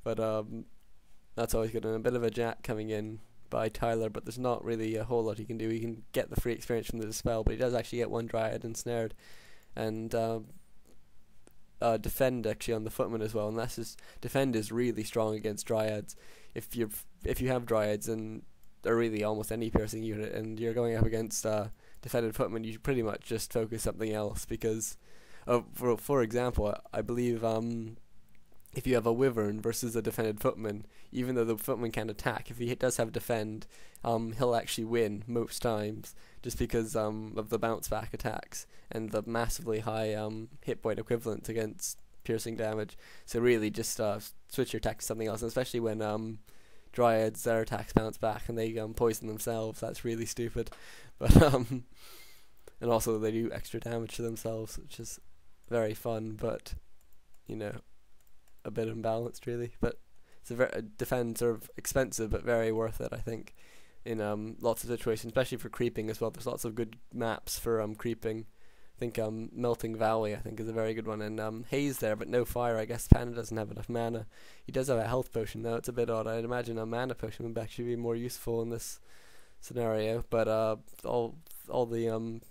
But that's always good. And a bit of a jack coming in by Tyler, but there's not really a whole lot he can do. He can get the free experience from the dispel, but he does actually get one Dryad ensnared, and defend actually on the footman as well. And that's just defend is really strong against Dryads. If you have Dryads and they're really almost any piercing unit, and you're going up against defended footman, you should pretty much just focus something else because, for example, I believe if you have a wyvern versus a defended footman, even though the footman can attack, if he does have defend, he'll actually win most times just because of the bounce back attacks and the massively high hit point equivalent against piercing damage. So really just switch your attack to something else, and especially when Dryads, their attacks bounce back and they poison themselves. That's really stupid. But and also they do extra damage to themselves, which is very fun, but you know, a bit imbalanced really. But it's a very defend sort of expensive but very worth it, I think, in lots of situations, especially for creeping as well. There's lots of good maps for creeping. I think Melting Valley I think is a very good one, and Haze there, but no fire. I guess Panda doesn't have enough mana. He does have a health potion though. It's a bit odd. I'd imagine a mana potion would actually be more useful in this scenario. But all the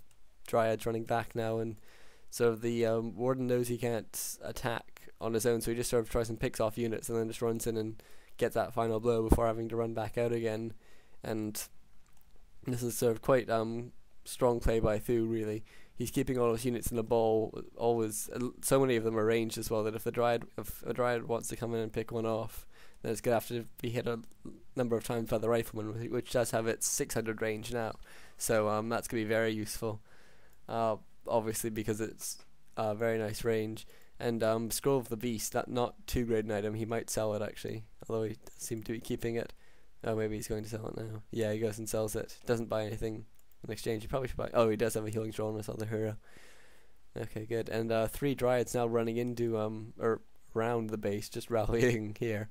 Dryads running back now, and so the Warden knows he can't attack on his own, so he just sort of tries and picks off units and then just runs in and gets that final blow before having to run back out again. And this is sort of quite strong play by th000 really. He's keeping all his units in a ball, always. So many of them are ranged as well that if a Dryad wants to come in and pick one off, then it's going to have to be hit a number of times by the Rifleman, which does have its 600 range now. So that's going to be very useful, obviously because it's a very nice range. And Scroll of the Beast, that not too great an item. He might sell it actually, although he does seem to be keeping it. Oh, maybe he's going to sell it now. Yeah, he goes and sells it. Doesn't buy anything in exchange. He probably should buy. Oh, he does have a healing draw on his other hero. Okay, good. And 3 Dryads now running into or around the base, just rallying here.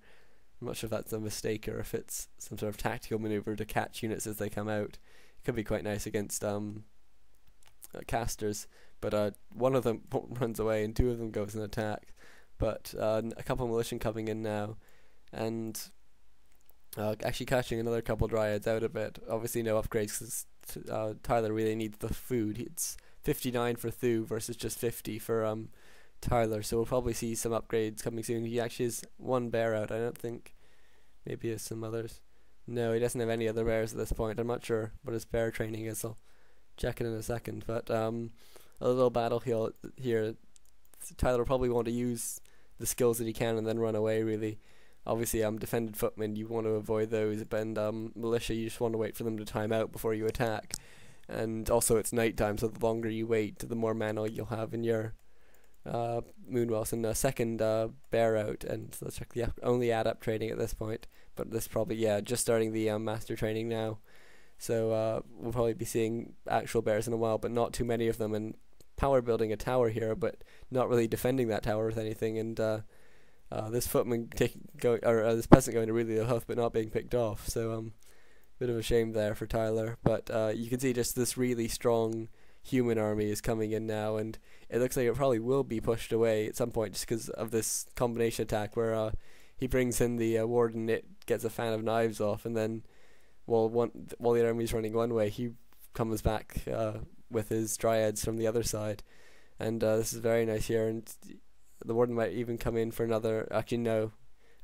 I'm not sure if that's a mistake or if it's some sort of tactical maneuver to catch units as they come out. It could be quite nice against casters, but one of them runs away and 2 of them goes and attack. But a couple of militia coming in now, and actually catching another couple Dryads out a bit. Obviously no upgrades because Tyler really needs the food. It's 59 for th000 versus just 50 for Tyler, so we'll probably see some upgrades coming soon. He actually has 1 bear out, I don't think. Maybe he has some others. No, he doesn't have any other bears at this point. I'm not sure what his bear training is. I'll check it in a second. But a little battle here. Tyler will probably want to use the skills that he can and then run away really. Obviously defended footmen, you want to avoid those, and militia, you just want to wait for them to time out before you attack. And also it's nighttime, so the longer you wait, the more mana you'll have in your Moonwells. And a second bear out, and let's check the only add-up training at this point, but this probably, yeah, just starting the master training now. So we'll probably be seeing actual bears in a while, but not too many of them, and power building a tower here, but not really defending that tower with anything. And this footman this peasant going to really low health but not being picked off, so bit of a shame there for Tyler. But you can see just this really strong human army is coming in now, and it looks like it probably will be pushed away at some point just because of this combination attack where he brings in the warden, it gets a fan of knives off, and then while the army's running one way, he comes back with his Dryads from the other side. And this is very nice here, and the warden might even come in for another. Actually, no.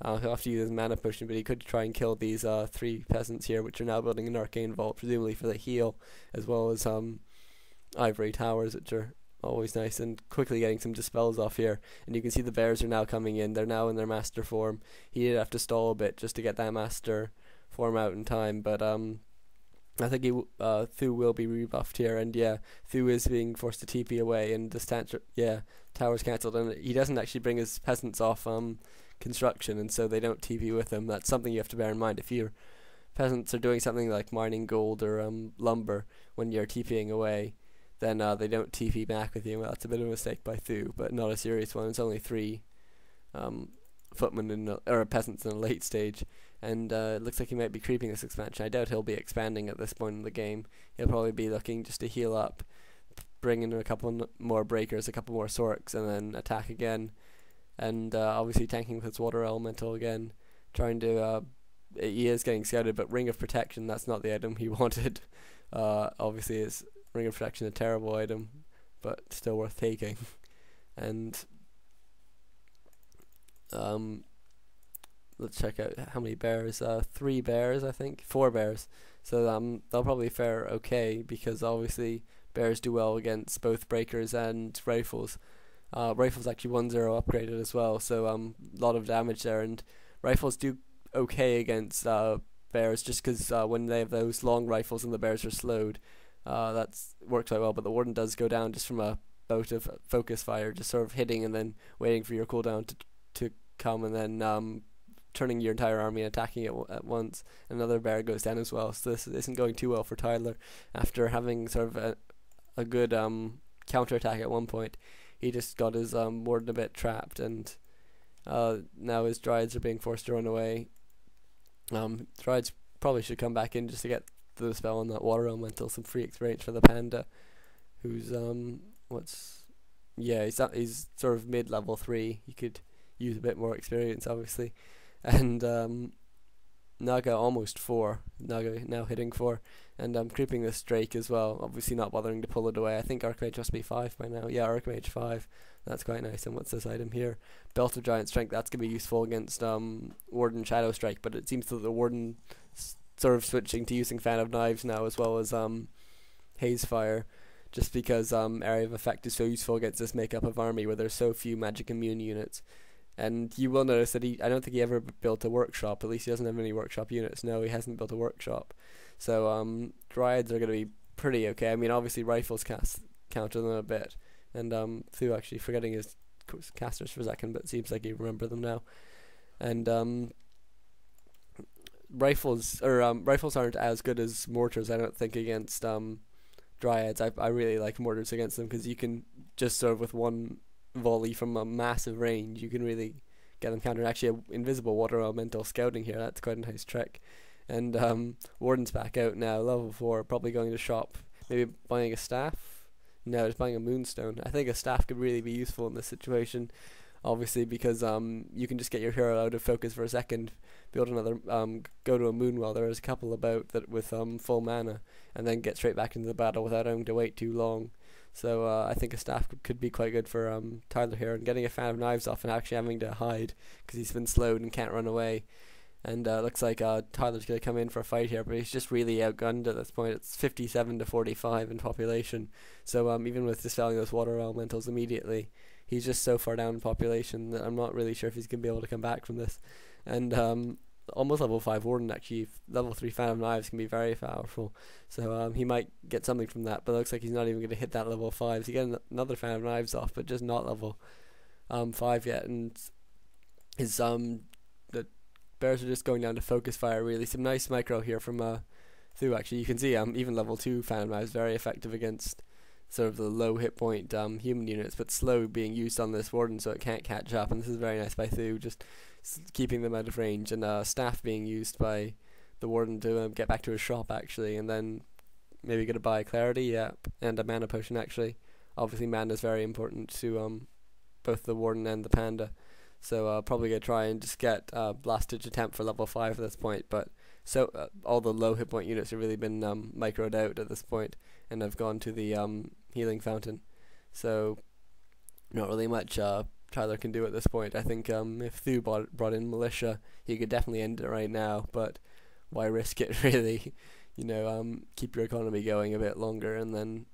He'll have to use his mana potion, but he could try and kill these 3 peasants here, which are now building an arcane vault, presumably for the heal, as well as ivory towers, which are always nice, and quickly getting some dispels off here. And you can see the bears are now coming in. They're now in their master form. He did have to stall a bit just to get that master form out in time, but I think th000 will be rebuffed here, and yeah, th000 is being forced to TP away, and the tower's cancelled, and he doesn't actually bring his peasants off construction, and so they don't TP with him. That's something you have to bear in mind. If your peasants are doing something like mining gold or lumber when you're TPing away, then they don't TP back with you. Well, that's a bit of a mistake by th000, but not a serious one. It's only 3 footmen or peasants in a late stage, and it looks like he might be creeping this expansion. I doubt he'll be expanding at this point in the game. He'll probably be looking just to heal up, bring in a couple more breakers, a couple more sorks, and then attack again. and obviously tanking with his water elemental again, trying to. He is getting scouted, but Ring of Protection, that's not the item he wanted. Obviously, it's Ring of Protection, a terrible item, but still worth taking. And let's check out how many bears. 3 bears, I think. 4 bears. So they'll probably fare okay, because obviously bears do well against both breakers and rifles. Rifles actually 1-0 upgraded as well, so a lot of damage there. And rifles do okay against bears, just because when they have those long rifles and the bears are slowed, that's works quite well. But the warden does go down just from a bout of focus fire, just sort of hitting and then waiting for your cooldown to come, and then turning your entire army and attacking it at once. Another bear goes down as well, so this isn't going too well for Tyler. After having sort of a good counter attack at one point, he just got his warden a bit trapped, and now his Dryads are being forced to run away. Dryads probably should come back in just to get the spell on that water elemental, some free experience for the panda, who's he's sort of mid level 3. He could use a bit more experience, obviously. And Naga almost 4. Naga now hitting 4, and creeping this Drake as well. Obviously not bothering to pull it away. I think Archmage must be 5 by now. Yeah, Archmage 5. That's quite nice. And what's this item here? Belt of Giant Strength. That's gonna be useful against Warden Shadow Strike. But it seems that the Warden sort of switching to using Fan of Knives now, as well as Haze Fire, just because Area of Effect is so useful against this makeup of army where there's so few magic immune units. And you will notice that I don't think he ever built a workshop. At least he doesn't have any workshop units. No, he hasn't built a workshop. So Dryads are going to be pretty okay. I mean, obviously rifles counter them a bit. And Thu actually forgetting his casters for a second, but it seems like you remember them now. And rifles aren't as good as mortars, I don't think, against Dryads. I really like mortars against them, because you can just sort of with one volley from a massive range, you can really get them countered. Actually, an invisible water elemental scouting here, that's quite a nice trick. And Warden's back out now, level 4, probably going to shop, maybe buying a staff. No, just buying a moonstone. I think a staff could really be useful in this situation, obviously, because you can just get your hero out of focus for a second, build another, go to a moon well. There's a couple about that with full mana, and then get straight back into the battle without having to wait too long. So I think a staff could be quite good for Tyler here, and getting a Fan of Knives off and actually having to hide because he's been slowed and can't run away. And looks like Tyler's going to come in for a fight here, but he's just really outgunned at this point. It's 57 to 45 in population. So even with dispelling those water elementals immediately, he's just so far down in population that I'm not really sure if he's going to be able to come back from this. And almost level 5 Warden, actually, level 3 Fan of Knives can be very powerful. So he might get something from that, but it looks like he's not even going to hit that level 5. So he get another Fan of Knives off, but just not level 5 yet. And his the bears are just going down to focus fire, really. Some nice micro here from Thu, actually. You can see even level 2 Fan of Knives very effective against sort of the low hit point human units, but slow being used on this Warden so it can't catch up. And this is very nice by Thu, just keeping them out of range. And staff being used by the Warden to get back to his shop, actually, and then maybe get a buy clarity, yeah, and a mana potion, actually. Obviously mana is very important to both the Warden and the Panda, so probably gonna try and just get Blastage Attempt for level 5 at this point. But so all the low hit point units have really been microed out at this point, and have gone to the Healing Fountain, so not really much Tyler can do at this point. I think if Thu brought in Militia, he could definitely end it right now, but why risk it, really? You know, keep your economy going a bit longer and then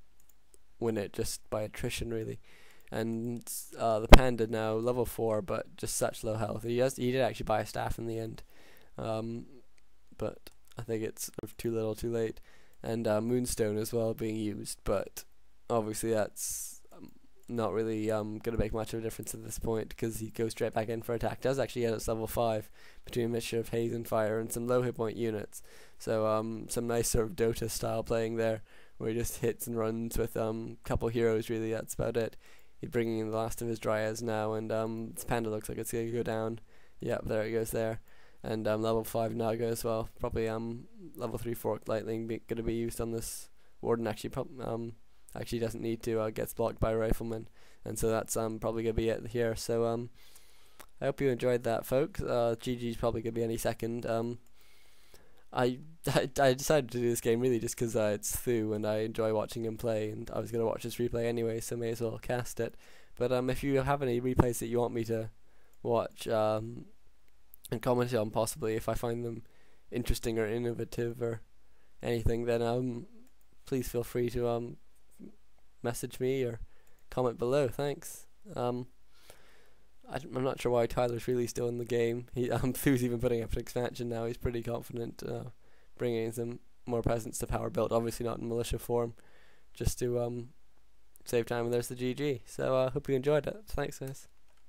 win it just by attrition, really. And the Panda now level 4, but just such low health. He did actually buy a staff in the end, but I think it's sort of too little, too late. And Moonstone as well being used, but obviously that's not really going to make much of a difference at this point, because he goes straight back in for attack. Does actually get us level 5 between a mixture of haze and fire and some low hit point units. So some nice sort of Dota style playing there, where he just hits and runs with couple heroes, really. That's about it. He's bringing in the last of his Dryads now, and this Panda looks like it's going to go down. Yep, there it goes there. And level 5 Naga as well. Probably level 3 Forked Lightning going to be used on this Warden. Actually doesn't need to. Gets blocked by Rifleman, and so that's probably going to be it here. So I hope you enjoyed that, folks. GG's probably gonna be any second. I, I decided to do this game really just because it's Thu and I enjoy watching him play, and I was gonna watch this replay anyway, so may as well cast it. But if you have any replays that you want me to watch and comment on, possibly if I find them interesting or innovative or anything, then please feel free to message me or comment below. Thanks. I'm not sure why Tyler's really still in the game. Thu's even putting up an expansion now. He's pretty confident bringing some more presence to power build. Obviously not in militia form, just to save time. And there's the GG. So hope you enjoyed it. Thanks, guys.